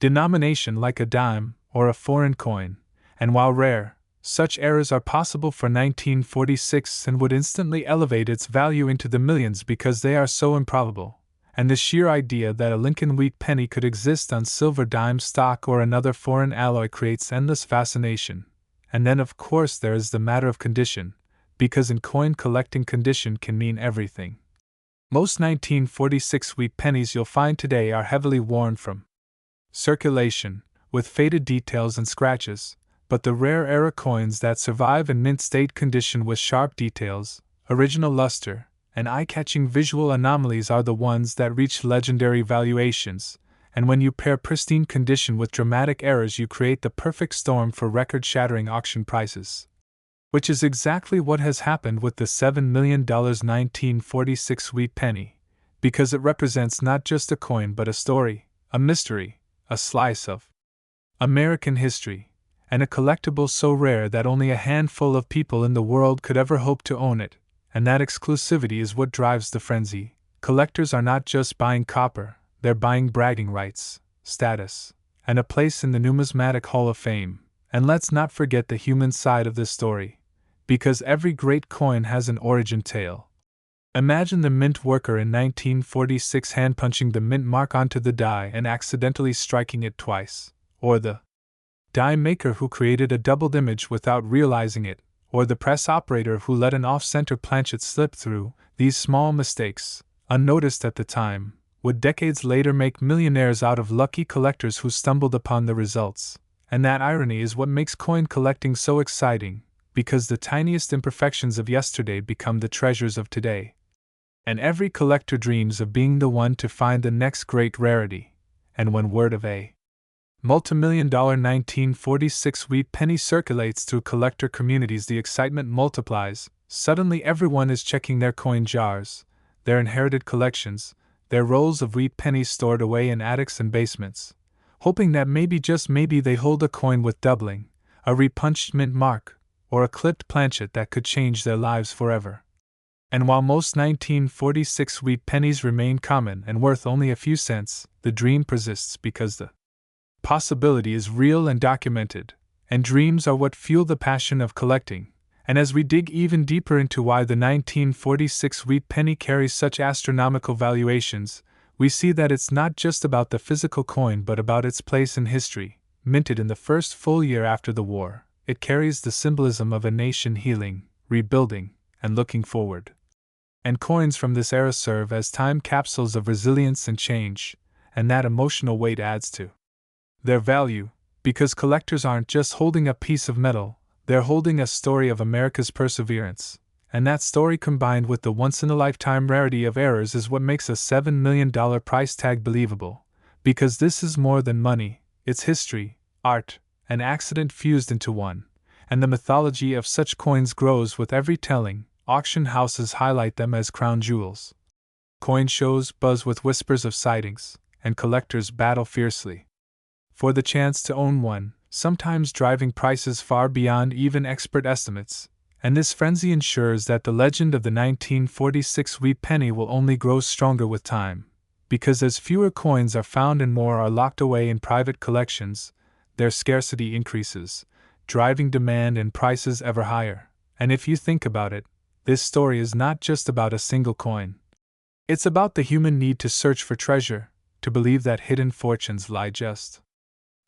denomination like a dime or a foreign coin, and while rare, such errors are possible for 1946 and would instantly elevate its value into the millions because they are so improbable, and the sheer idea that a Lincoln wheat penny could exist on silver dime stock or another foreign alloy creates endless fascination. And then of course there is the matter of condition, because in coin collecting condition can mean everything. Most 1946 wheat pennies you'll find today are heavily worn from circulation, with faded details and scratches, but the rare era coins that survive in mint state condition with sharp details, original luster, and eye-catching visual anomalies are the ones that reach legendary valuations, and when you pair pristine condition with dramatic errors you create the perfect storm for record-shattering auction prices. Which is exactly what has happened with the $7 million 1946 wheat penny, because it represents not just a coin but a story, a mystery, a slice of American history, and a collectible so rare that only a handful of people in the world could ever hope to own it, and that exclusivity is what drives the frenzy. Collectors are not just buying copper, they're buying bragging rights, status, and a place in the numismatic Hall of Fame. And let's not forget the human side of this story, because every great coin has an origin tale. Imagine the mint worker in 1946 hand-punching the mint mark onto the die and accidentally striking it twice, or the die maker who created a doubled image without realizing it, or the press operator who let an off-center planchet slip through. These small mistakes, unnoticed at the time, would decades later make millionaires out of lucky collectors who stumbled upon the results. And that irony is what makes coin collecting so exciting, because the tiniest imperfections of yesterday become the treasures of today. And every collector dreams of being the one to find the next great rarity, and when word of a multimillion-dollar 1946 wheat penny circulates through collector communities, the excitement multiplies. Suddenly everyone is checking their coin jars, their inherited collections, their rolls of wheat pennies stored away in attics and basements, hoping that maybe, just maybe, they hold a coin with doubling, a repunched mint mark, or a clipped planchet that could change their lives forever. And while most 1946 wheat pennies remain common and worth only a few cents, the dream persists because the possibility is real and documented, and dreams are what fuel the passion of collecting. And as we dig even deeper into why the 1946 wheat penny carries such astronomical valuations, we see that it's not just about the physical coin but about its place in history. Minted in the first full year after the war, it carries the symbolism of a nation healing, rebuilding, and looking forward. And coins from this era serve as time capsules of resilience and change, and that emotional weight adds to their value, because collectors aren't just holding a piece of metal, they're holding a story of America's perseverance, and that story combined with the once-in-a-lifetime rarity of errors is what makes a $7 million price tag believable, because this is more than money, it's history, art, and accident fused into one, and the mythology of such coins grows with every telling. Auction houses highlight them as crown jewels. Coin shows buzz with whispers of sightings, and collectors battle fiercely for the chance to own one, sometimes driving prices far beyond even expert estimates. And this frenzy ensures that the legend of the 1946 wheat penny will only grow stronger with time, because as fewer coins are found and more are locked away in private collections, their scarcity increases, driving demand and prices ever higher. And if you think about it, this story is not just about a single coin. It's about the human need to search for treasure, to believe that hidden fortunes lie just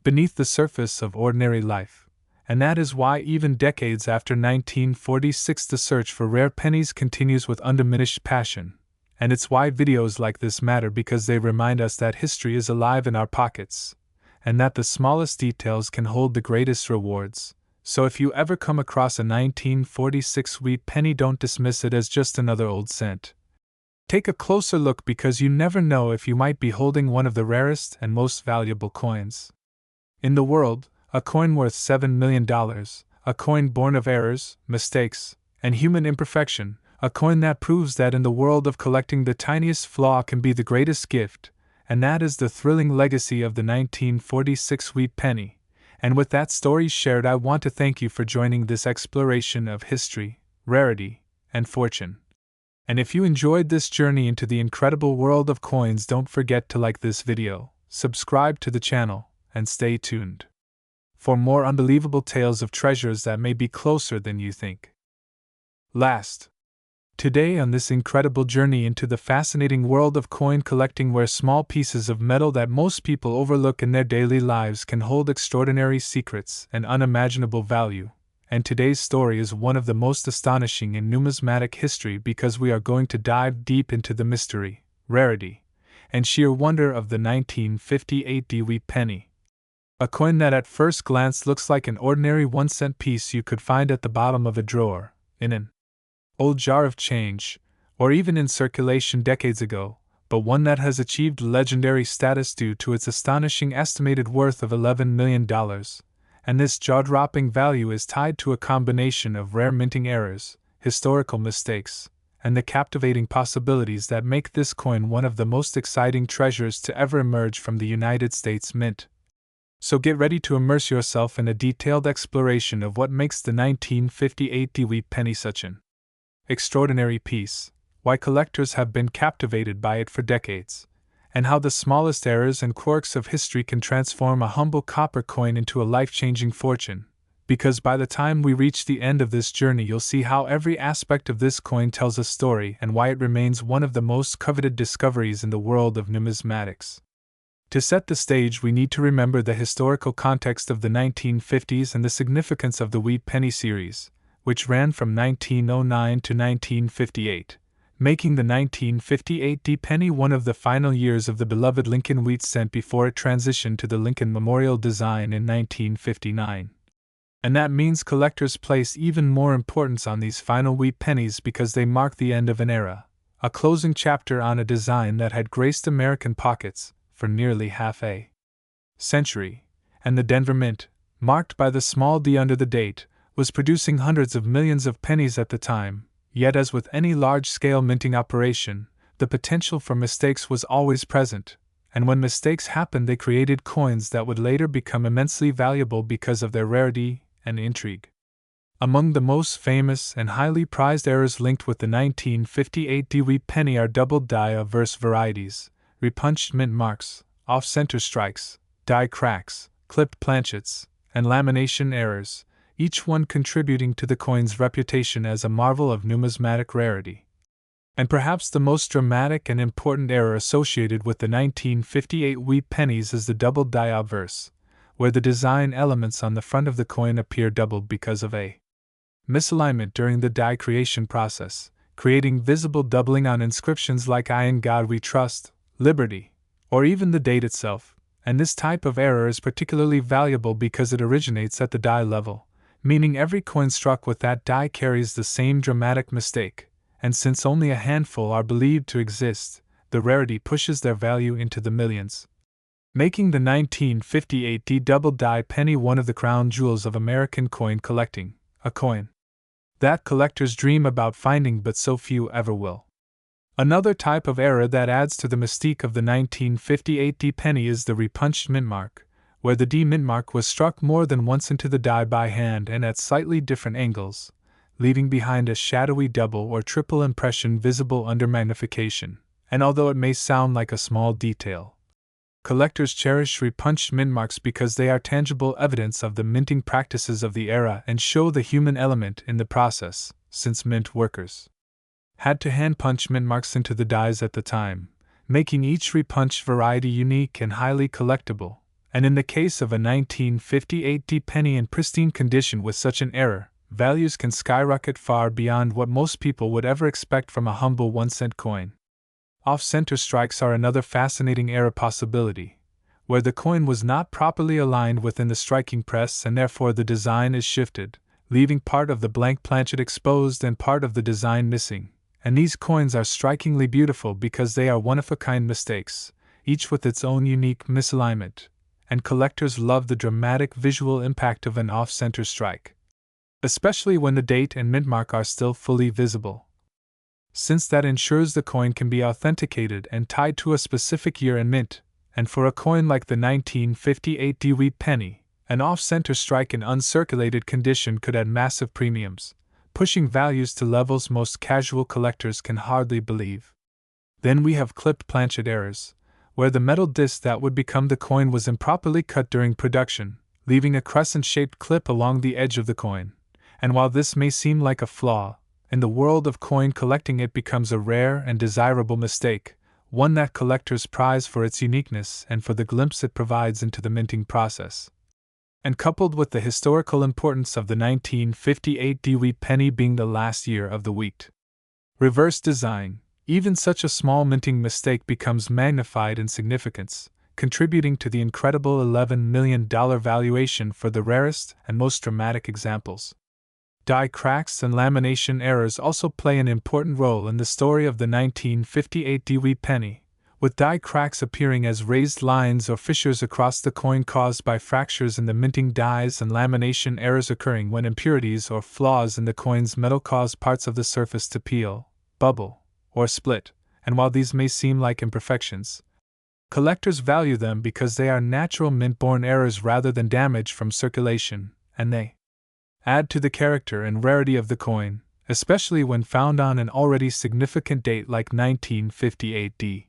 beneath the surface of ordinary life. And that is why even decades after 1946 the search for rare pennies continues with undiminished passion. And it's why videos like this matter, because they remind us that history is alive in our pockets, and that the smallest details can hold the greatest rewards. So if you ever come across a 1946 wheat penny, don't dismiss it as just another old cent. Take a closer look, because you never know if you might be holding one of the rarest and most valuable coins in the world, a coin worth $7 million, a coin born of errors, mistakes, and human imperfection, a coin that proves that in the world of collecting the tiniest flaw can be the greatest gift, and that is the thrilling legacy of the 1946 wheat penny. And with that story shared, I want to thank you for joining this exploration of history, rarity, and fortune. And if you enjoyed this journey into the incredible world of coins, don't forget to like this video, subscribe to the channel, and stay tuned for more unbelievable tales of treasures that may be closer than you think. Last, today on this incredible journey into the fascinating world of coin collecting, where small pieces of metal that most people overlook in their daily lives can hold extraordinary secrets and unimaginable value. And today's story is one of the most astonishing in numismatic history, because we are going to dive deep into the mystery, rarity, and sheer wonder of the 1958 wheat penny. A coin that at first glance looks like an ordinary 1-cent piece you could find at the bottom of a drawer, in an old jar of change, or even in circulation decades ago, but one that has achieved legendary status due to its astonishing estimated worth of $11 million. And this jaw-dropping value is tied to a combination of rare minting errors, historical mistakes, and the captivating possibilities that make this coin one of the most exciting treasures to ever emerge from the United States Mint. So get ready to immerse yourself in a detailed exploration of what makes the 1958 wheat penny such an extraordinary piece, why collectors have been captivated by it for decades, and how the smallest errors and quirks of history can transform a humble copper coin into a life-changing fortune. Because by the time we reach the end of this journey, you'll see how every aspect of this coin tells a story and why it remains one of the most coveted discoveries in the world of numismatics. To set the stage, we need to remember the historical context of the 1950s and the significance of the wheat penny series, which ran from 1909 to 1958, making the 1958 penny one of the final years of the beloved Lincoln wheat cent before it transitioned to the Lincoln Memorial design in 1959. And that means collectors place even more importance on these final wheat pennies because they mark the end of an era, a closing chapter on a design that had graced American pockets for nearly half a century, and the Denver Mint, marked by the small d under the date, was producing hundreds of millions of pennies at the time. Yet, as with any large-scale minting operation, the potential for mistakes was always present, and when mistakes happened, they created coins that would later become immensely valuable because of their rarity and intrigue. Among the most famous and highly prized errors linked with the 1958 wheat penny are double die-averse varieties, repunched mint marks, off-center strikes, die cracks, clipped planchets, and lamination errors, each one contributing to the coin's reputation as a marvel of numismatic rarity. And perhaps the most dramatic and important error associated with the 1958 wheat pennies is the double die-averse, where the design elements on the front of the coin appear doubled because of a misalignment during the die creation process, creating visible doubling on inscriptions like "I in God We Trust," "Liberty," or even the date itself. And this type of error is particularly valuable because it originates at the die level, meaning every coin struck with that die carries the same dramatic mistake, and since only a handful are believed to exist, the rarity pushes their value into the millions, making the 1958 double die penny one of the crown jewels of American coin collecting, a coin that collectors dream about finding but so few ever will. Another type of error that adds to the mystique of the 1958 penny is the repunched mint mark, where the D mint mark was struck more than once into the die by hand and at slightly different angles, leaving behind a shadowy double or triple impression visible under magnification. And although it may sound like a small detail, collectors cherish repunched mint marks because they are tangible evidence of the minting practices of the era and show the human element in the process, since mint workers had to hand-punch mint marks into the dies at the time, making each repunched variety unique and highly collectible. And in the case of a 1958 penny in pristine condition with such an error, values can skyrocket far beyond what most people would ever expect from a humble 1-cent coin. Off-center strikes are another fascinating error possibility, where the coin was not properly aligned within the striking press and therefore the design is shifted, leaving part of the blank planchet exposed and part of the design missing. And these coins are strikingly beautiful because they are one-of-a-kind mistakes, each with its own unique misalignment, and collectors love the dramatic visual impact of an off-center strike, especially when the date and mint mark are still fully visible, since that ensures the coin can be authenticated and tied to a specific year and mint. And for a coin like the 1958 Dewey penny, an off-center strike in uncirculated condition could add massive premiums, pushing values to levels most casual collectors can hardly believe. Then we have clipped planchet errors, where the metal disc that would become the coin was improperly cut during production, leaving a crescent-shaped clip along the edge of the coin. And while this may seem like a flaw, in the world of coin collecting it becomes a rare and desirable mistake, one that collectors prize for its uniqueness and for the glimpse it provides into the minting process. And coupled with the historical importance of the 1958 Dewey penny being the last year of the wheat reverse design, even such a small minting mistake becomes magnified in significance, contributing to the incredible $11 million valuation for the rarest and most dramatic examples. Die cracks and lamination errors also play an important role in the story of the 1958 Dewey penny, with die cracks appearing as raised lines or fissures across the coin caused by fractures in the minting dies, and lamination errors occurring when impurities or flaws in the coin's metal cause parts of the surface to peel, bubble, or split. And while these may seem like imperfections, collectors value them because they are natural mint-borne errors rather than damage from circulation, and they add to the character and rarity of the coin, especially when found on an already significant date like 1958 D.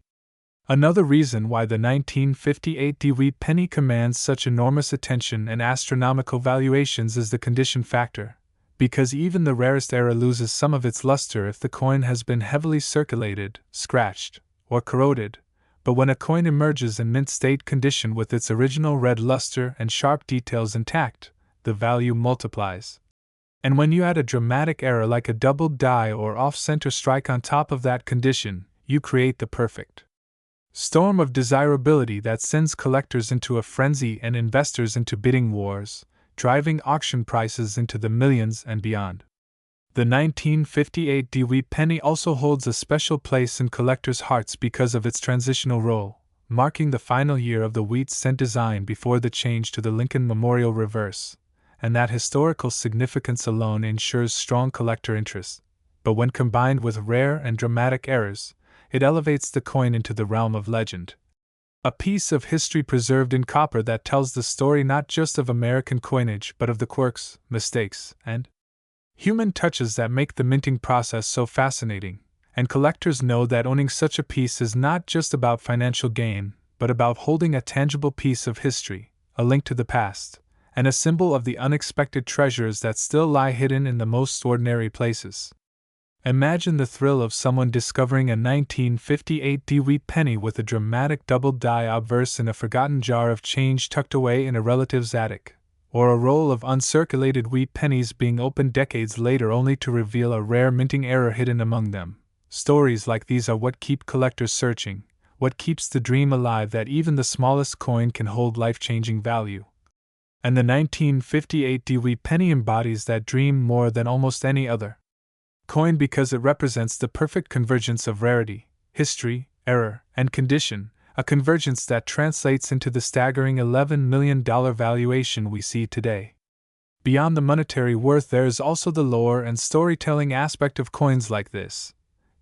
Another reason why the 1958 Dewey penny commands such enormous attention and astronomical valuations is the condition factor, because even the rarest error loses some of its luster if the coin has been heavily circulated, scratched, or corroded. But when a coin emerges in mint state condition with its original red luster and sharp details intact, the value multiplies. And when you add a dramatic error like a doubled die or off-center strike on top of that condition, you create the perfect storm of desirability that sends collectors into a frenzy and investors into bidding wars, driving auction prices into the millions and beyond. The 1958 Dewey penny also holds a special place in collectors' hearts because of its transitional role, marking the final year of the wheat cent design before the change to the Lincoln Memorial reverse, and that historical significance alone ensures strong collector interest. But when combined with rare and dramatic errors, it elevates the coin into the realm of legend. A piece of history preserved in copper that tells the story not just of American coinage but of the quirks, mistakes, and human touches that make the minting process so fascinating. And collectors know that owning such a piece is not just about financial gain, but about holding a tangible piece of history, a link to the past, and a symbol of the unexpected treasures that still lie hidden in the most ordinary places. Imagine the thrill of someone discovering a 1958 Dewey penny with a dramatic double die obverse in a forgotten jar of change tucked away in a relative's attic, or a roll of uncirculated wheat pennies being opened decades later only to reveal a rare minting error hidden among them. Stories like these are what keep collectors searching, what keeps the dream alive that even the smallest coin can hold life-changing value. And the 1958 Dewey penny embodies that dream more than almost any other coin because it represents the perfect convergence of rarity, history, error, and condition, a convergence that translates into the staggering $11 million valuation we see today. Beyond the monetary worth, there is also the lore and storytelling aspect of coins like this,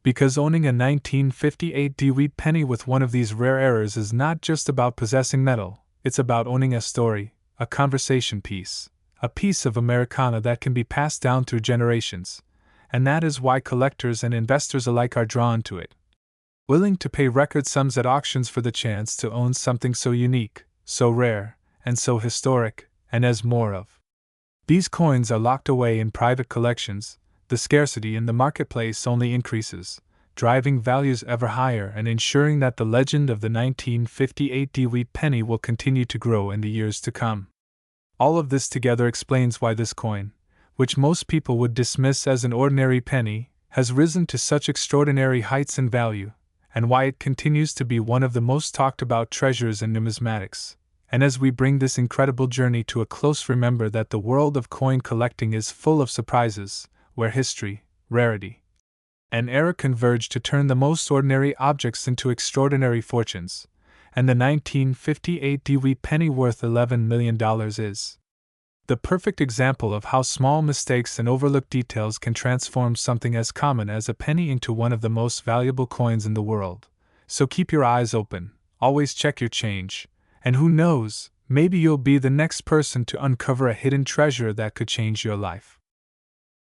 because owning a 1958 Dewey penny with one of these rare errors is not just about possessing metal, it's about owning a story, a conversation piece, a piece of Americana that can be passed down through generations. And that is why collectors and investors alike are drawn to it, willing to pay record sums at auctions for the chance to own something so unique, so rare, and so historic, and as more of these coins are locked away in private collections, the scarcity in the marketplace only increases, driving values ever higher and ensuring that the legend of the 1958 Dewey penny will continue to grow in the years to come. All of this together explains why this coin, which most people would dismiss as an ordinary penny, has risen to such extraordinary heights in value, and why it continues to be one of the most talked about treasures in numismatics. And as we bring this incredible journey to a close, remember that the world of coin collecting is full of surprises, where history, rarity, and error converge to turn the most ordinary objects into extraordinary fortunes. And the 1958 Dewey penny worth $11 million is the perfect example of how small mistakes and overlooked details can transform something as common as a penny into one of the most valuable coins in the world. So keep your eyes open, always check your change, and who knows, maybe you'll be the next person to uncover a hidden treasure that could change your life.